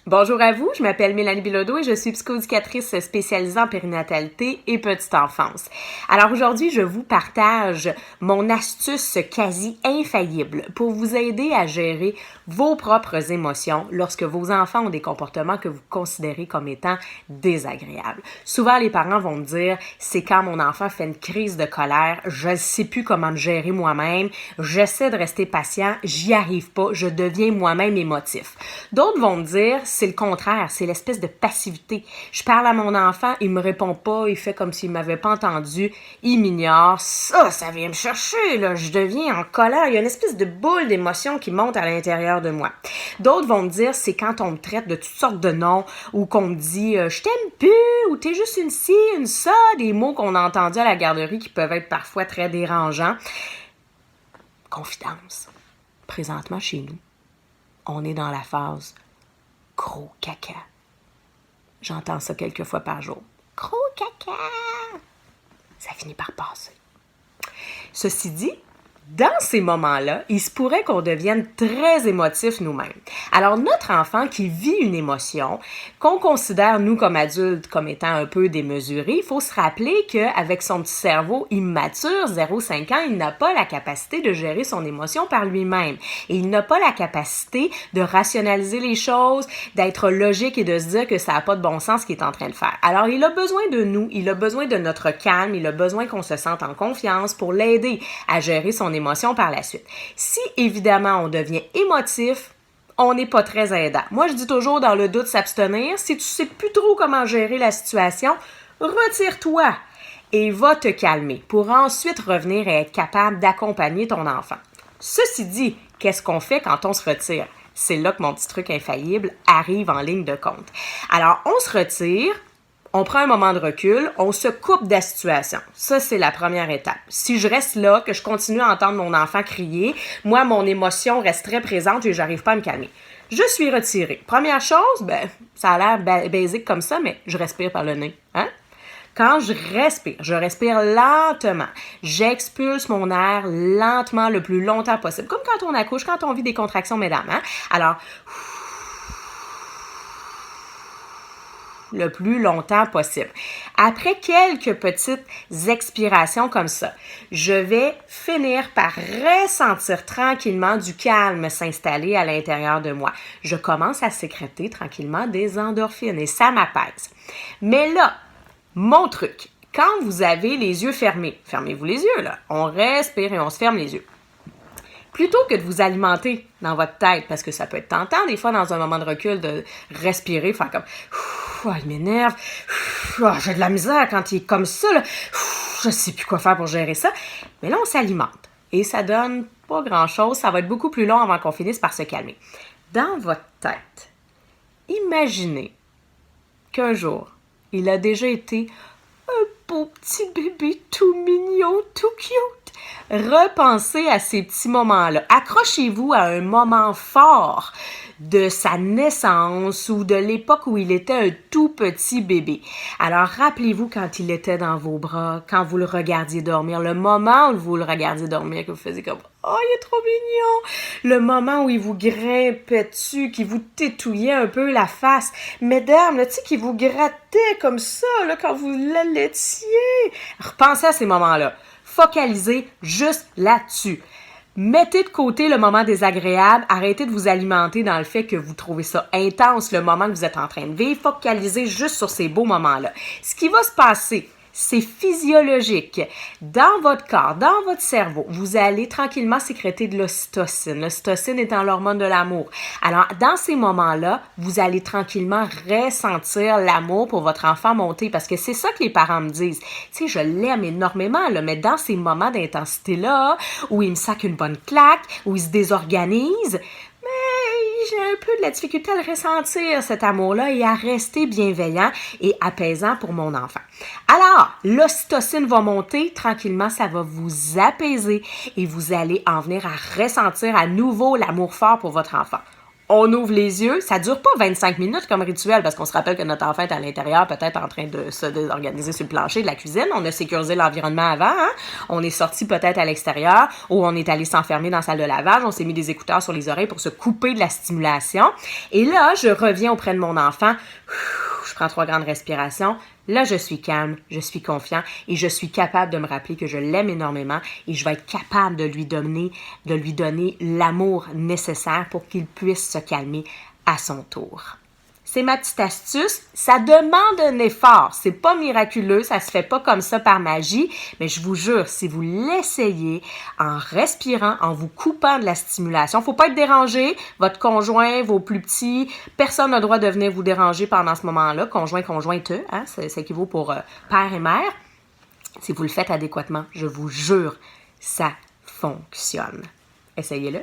Bonjour à vous, je m'appelle Mélanie Bilodeau et je suis psychoéducatrice spécialisée en périnatalité et petite enfance. Alors aujourd'hui, je vous partage mon astuce quasi infaillible pour vous aider à gérer vos propres émotions lorsque vos enfants ont des comportements que vous considérez comme étant désagréables. Souvent, les parents vont me dire, c'est quand mon enfant fait une crise de colère, je ne sais plus comment me gérer moi-même, j'essaie de rester patient, j'y arrive pas, je deviens moi-même émotif. D'autres vont me dire, c'est le contraire, c'est l'espèce de passivité. Je parle à mon enfant, il me répond pas, il fait comme s'il m'avait pas entendu, il m'ignore. Ça vient me chercher, là, je deviens en colère. Il y a une espèce de boule d'émotion qui monte à l'intérieur de moi. D'autres vont me dire, c'est quand on me traite de toutes sortes de noms ou qu'on me dit, je t'aime plus, ou t'es juste une ci, une ça, des mots qu'on a entendus à la garderie qui peuvent être parfois très dérangeants. Confidence. Présentement, chez nous, on est dans la phase gros caca. J'entends ça quelques fois par jour. Gros caca! Ça finit par passer. Ceci dit, dans ces moments-là, il se pourrait qu'on devienne très émotifs nous-mêmes. Alors, notre enfant qui vit une émotion, qu'on considère, nous, comme adultes, comme étant un peu démesurée, il faut se rappeler qu'avec son petit cerveau immature, 0,5 ans, il n'a pas la capacité de gérer son émotion par lui-même. Et il n'a pas la capacité de rationaliser les choses, d'être logique et de se dire que ça n'a pas de bon sens ce qu'il est en train de faire. Alors, il a besoin de nous, il a besoin de notre calme, il a besoin qu'on se sente en confiance pour l'aider à gérer son émotion par la suite. Si, évidemment, on devient émotif, on n'est pas très aidant. Moi, je dis toujours, dans le doute, s'abstenir. Si tu sais plus trop comment gérer la situation, retire-toi et va te calmer pour ensuite revenir et être capable d'accompagner ton enfant. Ceci dit, qu'est-ce qu'on fait quand on se retire? C'est là que mon petit truc infaillible arrive en ligne de compte. Alors, on se retire, on prend un moment de recul, on se coupe de la situation. Ça, c'est la première étape. Si je reste là, que je continue à entendre mon enfant crier, moi, mon émotion reste très présente et j'arrive pas à me calmer. Je suis retirée. Première chose, ça a l'air basique comme ça, mais je respire par le nez. Hein? Quand je respire lentement. J'expulse mon air lentement le plus longtemps possible. Comme quand on accouche, quand on vit des contractions, mesdames. Hein? Alors, le plus longtemps possible. Après quelques petites expirations comme ça, je vais finir par ressentir tranquillement du calme s'installer à l'intérieur de moi. Je commence à sécréter tranquillement des endorphines et ça m'apaise. Mais là, mon truc, quand vous avez les yeux fermés, fermez-vous les yeux là, on respire et on se ferme les yeux. Plutôt que de vous alimenter dans votre tête, parce que ça peut être tentant des fois dans un moment de recul de respirer, faire comme il m'énerve, j'ai de la misère quand il est comme ça, là. Je sais plus quoi faire pour gérer ça. Mais là, on s'alimente et ça donne pas grand-chose. Ça va être beaucoup plus long avant qu'on finisse par se calmer. Dans votre tête, imaginez qu'un jour, il a déjà été un beau petit bébé tout mignon, tout cute. Repensez à ces petits moments-là. Accrochez-vous à un moment fort de sa naissance ou de l'époque où il était un tout petit bébé. Alors, rappelez-vous quand il était dans vos bras, quand vous le regardiez dormir, le moment où vous le regardiez dormir, que vous faisiez comme « Oh, il est trop mignon! » Le moment où il vous grimpait dessus, qui vous tétouillait un peu la face. Mesdames, là, tu sais, qui vous grattait comme ça, là, quand vous l'allaitiez. Repensez à ces moments-là. Focalisez juste là-dessus. Mettez de côté le moment désagréable, arrêtez de vous alimenter dans le fait que vous trouvez ça intense, le moment que vous êtes en train de vivre. Focalisez juste sur ces beaux moments-là. Ce qui va se passer, c'est physiologique. Dans votre corps, dans votre cerveau, vous allez tranquillement sécréter de l'ocytocine. L'ocytocine étant l'hormone de l'amour. Alors, dans ces moments-là, vous allez tranquillement ressentir l'amour pour votre enfant monter parce que c'est ça que les parents me disent. Tu sais, je l'aime énormément, là, mais dans ces moments d'intensité-là, où il me sac une bonne claque, où il se désorganise, j'ai un peu de la difficulté à le ressentir, cet amour-là, et à rester bienveillant et apaisant pour mon enfant. Alors, l'ocytocine va monter, tranquillement, ça va vous apaiser et vous allez en venir à ressentir à nouveau l'amour fort pour votre enfant. On ouvre les yeux. Ça dure pas 25 minutes comme rituel parce qu'on se rappelle que notre enfant est à l'intérieur, peut-être en train de se désorganiser sur le plancher de la cuisine. On a sécurisé l'environnement avant. Hein? On est sorti peut-être à l'extérieur ou on est allé s'enfermer dans la salle de lavage. On s'est mis des écouteurs sur les oreilles pour se couper de la stimulation. Et là, je reviens auprès de mon enfant. Je prends 3 grandes respirations. Là, je suis calme, je suis confiant et je suis capable de me rappeler que je l'aime énormément et je vais être capable de lui donner l'amour nécessaire pour qu'il puisse se calmer à son tour. C'est ma petite astuce. Ça demande un effort. C'est pas miraculeux. Ça se fait pas comme ça par magie. Mais je vous jure, si vous l'essayez en respirant, en vous coupant de la stimulation, faut pas être dérangé. Votre conjoint, vos plus petits, personne n'a le droit de venir vous déranger pendant ce moment-là. Conjoint, conjointe, hein, ça équivaut pour père et mère. Si vous le faites adéquatement, je vous jure, ça fonctionne. Essayez-le.